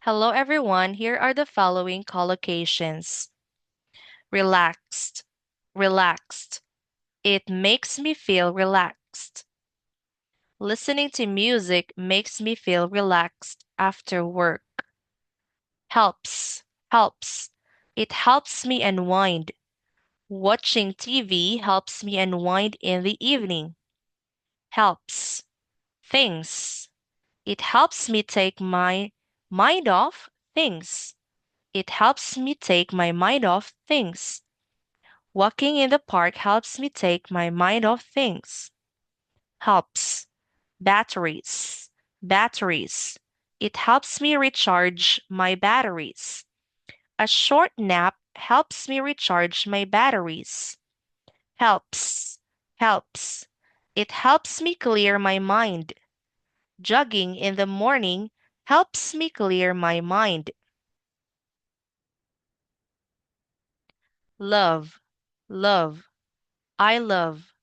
Hello, everyone. Here are the following collocations. Relaxed, relaxed. It makes me feel relaxed. Listening to music makes me feel relaxed after work. Helps, helps. It helps me unwind. Watching TV helps me unwind in the evening. Helps. Things. It helps me take my mind off things. It helps me take my mind off things. Walking in the park helps me take my mind off things. Helps. Batteries. Batteries. It helps me recharge my batteries. A short nap helps me recharge my batteries. Helps. Helps. It helps me clear my mind. Jogging in the morning helps me clear my mind. Love. Love. I love.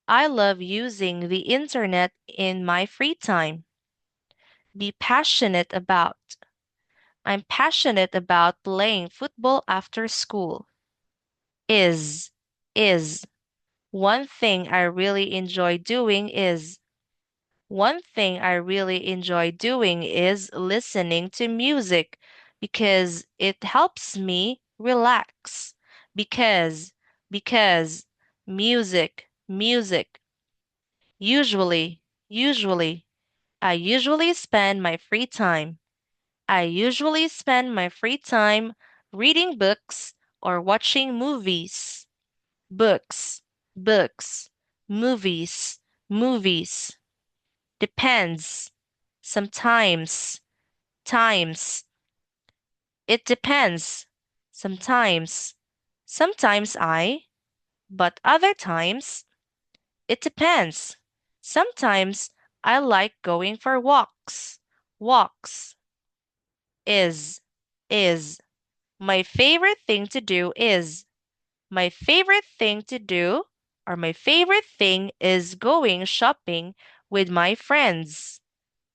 I love using the internet in my free time. Be passionate about. I'm passionate about playing football after school. Is, is. One thing I really enjoy doing is. One thing I really enjoy doing is listening to music because it helps me relax. Because, because, music. Usually, usually. I usually spend my free time. I usually spend my free time reading books or watching movies. Books, books, movies, movies. Depends. Sometimes, times. It depends. Sometimes. Sometimes but other times, it depends. Sometimes I like going for walks. Walks. Is, is. My favorite thing to do is. My favorite thing to do or my favorite thing is going shopping with my friends.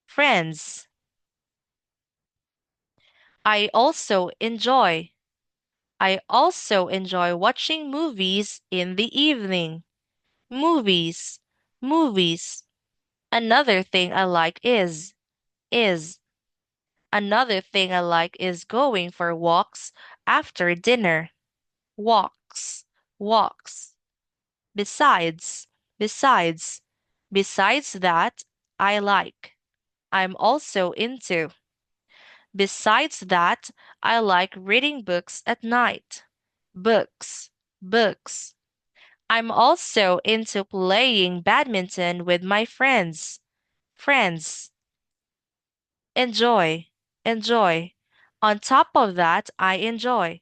Friends. I also enjoy. I also enjoy watching movies in the evening. Movies. Movies. Another thing I like is. Another thing I like is going for walks after dinner. Walks, walks. Besides, besides, besides that, I like. I'm also into. Besides that, I like reading books at night. Books, books. I'm also into playing badminton with my friends. Friends. Enjoy, enjoy. On top of that, I enjoy.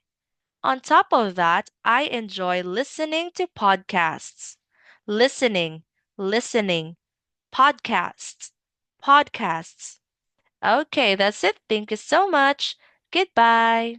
On top of that, I enjoy listening to podcasts. Listening, listening. Podcasts, podcasts. Okay, that's it. Thank you so much. Goodbye.